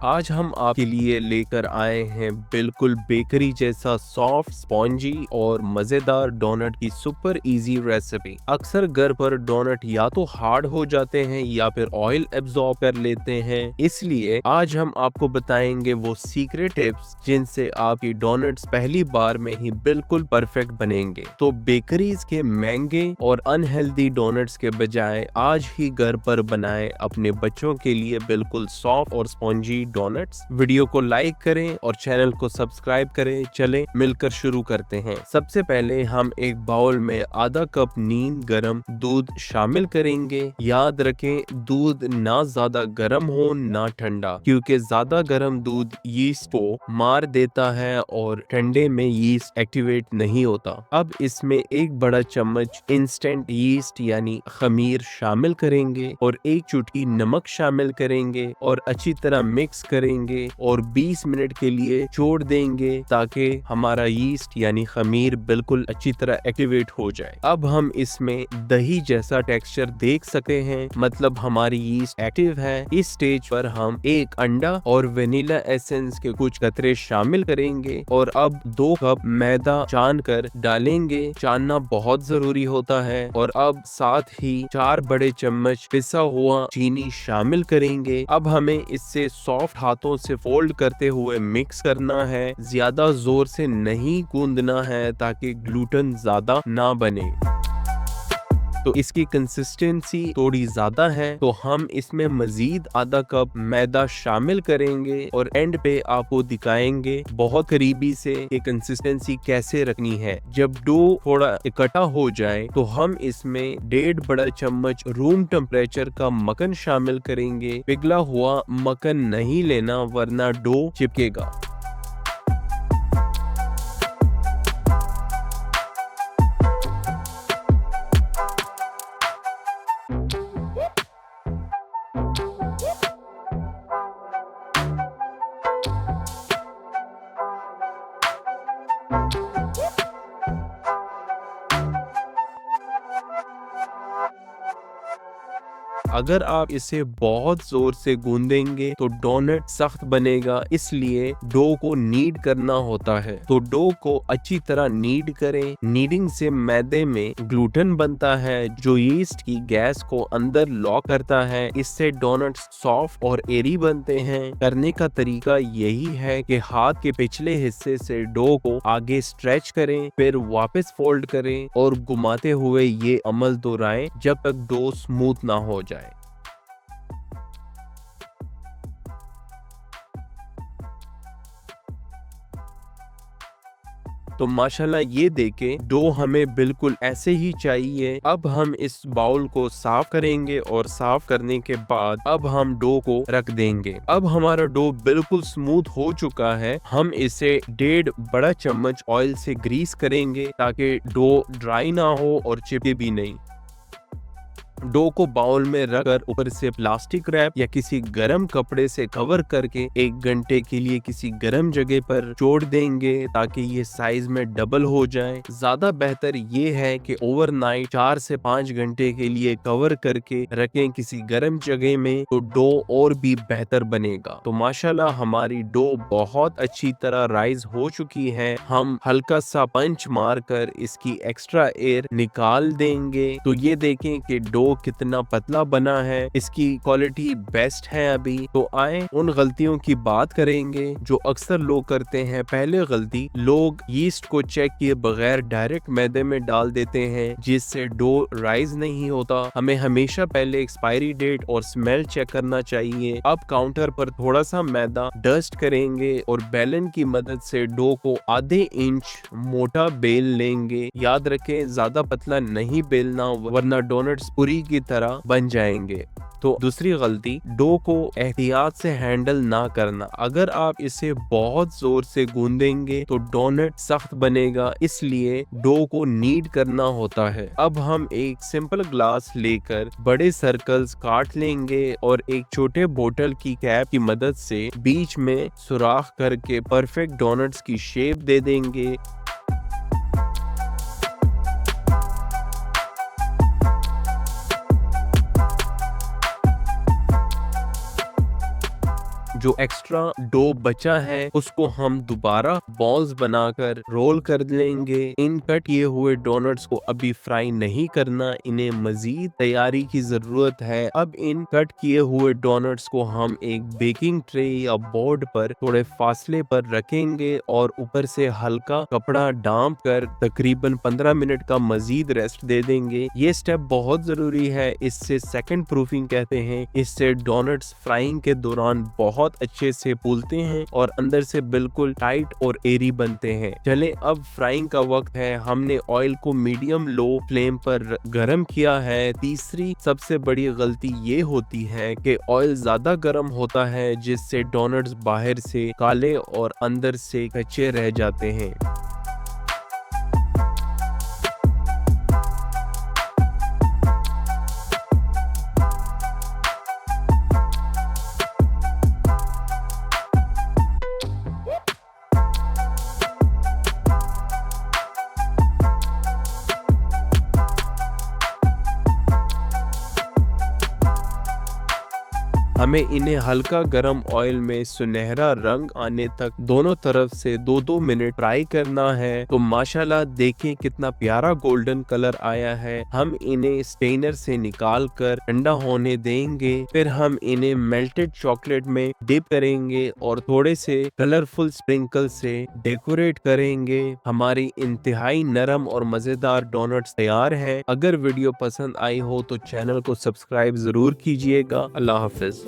आज हम आपके लिए लेकर आए हैं बिल्कुल बेकरी जैसा सॉफ्ट स्पॉन्जी और मजेदार डोनट की सुपर इजी रेसिपी। अक्सर घर पर डोनट या तो हार्ड हो जाते हैं या फिर ऑयल एब्जॉर्ब कर लेते हैं, इसलिए आज हम आपको बताएंगे वो सीक्रेट टिप्स जिनसे आपकी डोनट्स पहली बार में ही बिल्कुल परफेक्ट बनेंगे। तो बेकरीज के महंगे और अनहेल्दी डोनट्स के बजाय आज ही घर पर बनाएं अपने बच्चों के लिए बिल्कुल सॉफ्ट और स्पॉन्जी डोनट्स। वीडियो को लाइक करें और चैनल को सब्सक्राइब करें। चलें मिलकर शुरू करते हैं। सबसे पहले हम एक बाउल में आधा कप नीम गरम दूध शामिल करेंगे। याद रखें दूध ना ज्यादा गर्म हो ना ठंडा, क्योंकि ज्यादा गर्म दूध यीस्ट को मार देता है और ठंडे में यीस्ट एक्टिवेट नहीं होता। अब इसमें एक बड़ा चम्मच इंस्टेंट यीस्ट यानी खमीर शामिल करेंगे और एक चुटकी नमक शामिल करेंगे और अच्छी तरह मिक्स करेंगे और 20 मिनट के लिए छोड़ देंगे ताकि हमारा यीस्ट यानी खमीर बिल्कुल अच्छी तरह एक्टिवेट हो जाए। अब हम इसमें दही जैसा टेक्सचर देख सकते हैं, मतलब हमारी यीस्ट एक्टिव है। इस स्टेज पर हम एक अंडा और वेनिला एसेंस के कुछ कतरे शामिल करेंगे और अब 2 कप मैदा छानकर डालेंगे। छानना बहुत जरूरी होता है। और अब साथ ही 4 बड़े चम्मच पिसा हुआ चीनी शामिल करेंगे। अब हमें इससे सॉफ्ट हाथों से फोल्ड करते हुए मिक्स करना है। ज्यादा जोर से नहीं गूंदना है ताकि ग्लूटेन ज्यादा ना बने। तो इसकी कंसिस्टेंसी थोड़ी ज्यादा है तो हम इसमें मजीद आधा कप मैदा शामिल करेंगे और एंड पे आपको दिखाएंगे बहुत करीबी से ये कंसिस्टेंसी कैसे रखनी है। जब डो थोड़ा इकट्ठा हो जाए तो हम इसमें 1.5 बड़ा चम्मच रूम टेम्परेचर का मक्खन शामिल करेंगे। पिघला हुआ मक्खन नहीं लेना वरना डो चिपकेगा। अगर आप इसे बहुत जोर से गूंदेंगे तो डोनट सख्त बनेगा, इसलिए डो को नीड करना होता है। तो डो को अच्छी तरह नीड करें। नीडिंग से मैदे में ग्लूटेन बनता है जो यीस्ट की गैस को अंदर लॉक करता है। इससे डोनट्स सॉफ्ट और एरी बनते हैं। करने का तरीका यही है कि हाथ के पिछले हिस्से से डो को आगे स्ट्रेच करें, फिर वापस फोल्ड करें और घुमाते हुए ये अमल दोहराएं जब तक डो स्मूथ ना हो जाए। तो माशाल्लाह ये देखें डो हमें बिल्कुल ऐसे ही चाहिए। अब हम इस बाउल को साफ करेंगे और साफ करने के बाद अब हम डो को रख देंगे। अब हमारा डो बिल्कुल स्मूथ हो चुका है। हम इसे 1.5 बड़ा चम्मच ऑयल से ग्रीस करेंगे ताकि डो ड्राई ना हो और चिपके भी नहीं। डो को बाउल में रखकर ऊपर से प्लास्टिक रैप या किसी गर्म कपड़े से कवर करके 1 घंटे के लिए किसी गर्म जगह पर छोड़ देंगे ताकि ये साइज में डबल हो जाए। ज्यादा बेहतर ये है कि ओवरनाइट 4 से 5 घंटे के लिए कवर करके रखें किसी गर्म जगह में, तो डो और भी बेहतर बनेगा। तो माशाल्लाह हमारी डो बहुत अच्छी तरह राइज हो चुकी है। हम हल्का सा पंच मारकर इसकी एक्स्ट्रा एयर निकाल देंगे। तो ये देखें कि डो कितना पतला बना है। इसकी क्वालिटी बेस्ट है अभी। तो आए उन गलतियों की बात करेंगे जो अक्सर लोग करते हैं। पहले गलती, लोग यीस्ट को चेक किए बगैर डायरेक्ट मैदे में डाल देते हैं जिससे डो राइज नहीं होता। हमें हमेशा पहले एक्सपायरी डेट और स्मेल चेक करना चाहिए। अब काउंटर पर थोड़ा सा मैदा डस्ट करेंगे और बेलन की मदद से डो को आधे इंच मोटा बेल लेंगे। याद रखें ज्यादा पतला नहीं बेलना वरना डोनट्स पूरी की तरह बन जाएंगे। तो दूसरी गलती, डो को एहतियात से हैंडल ना करना। अगर आप इसे बहुत जोर से गूंदेंगे तो डोनट सख्त बनेगा, इसलिए डो को नीड करना होता है। अब हम एक सिंपल ग्लास लेकर बड़े सर्कल्स काट लेंगे और एक छोटे बोतल की कैप की मदद से बीच में सुराख करके परफेक्ट डोनट्स की शेप दे देंगे। जो एक्स्ट्रा डो बचा है उसको हम दोबारा बॉल्स बनाकर रोल कर लेंगे। इन कट किए हुए डोनट्स को अभी फ्राई नहीं करना, इन्हें मजीद तैयारी की जरूरत है। अब इन कट किए हुए डोनट्स को हम एक बेकिंग ट्रे या बोर्ड पर थोड़े फासले पर रखेंगे और ऊपर से हल्का कपड़ा डांप कर तकरीबन 15 मिनट का मजीद रेस्ट दे देंगे। ये स्टेप बहुत जरूरी है, इससे सेकंड प्रूफिंग कहते हैं। इससे डोनट्स फ्राइंग के दौरान बहुत अच्छे से फूलते हैं और अंदर से बिल्कुल टाइट और एरी बनते हैं। चले अब फ्राइंग का वक्त है। हमने ऑयल को मीडियम लो फ्लेम पर गर्म किया है। तीसरी सबसे बड़ी गलती ये होती है कि ऑयल ज्यादा गर्म होता है, जिससे डोनट्स बाहर से काले और अंदर से कच्चे रह जाते हैं। हमें इन्हें हल्का गरम ऑयल में सुनहरा रंग आने तक दोनों तरफ से 2-2 मिनट फ्राई करना है। तो माशाल्लाह देखें कितना प्यारा गोल्डन कलर आया है। हम इन्हें स्टेनर से निकाल कर ठंडा होने देंगे। फिर हम इन्हें मेल्टेड चॉकलेट में डिप करेंगे और थोड़े से कलरफुल स्प्रिंकल से डेकोरेट करेंगे। हमारी इंतहाई नरम और मजेदार डोनट्स तैयार है। अगर वीडियो पसंद आई हो तो चैनल को सब्सक्राइब जरूर कीजिएगा। अल्लाह हाफिज।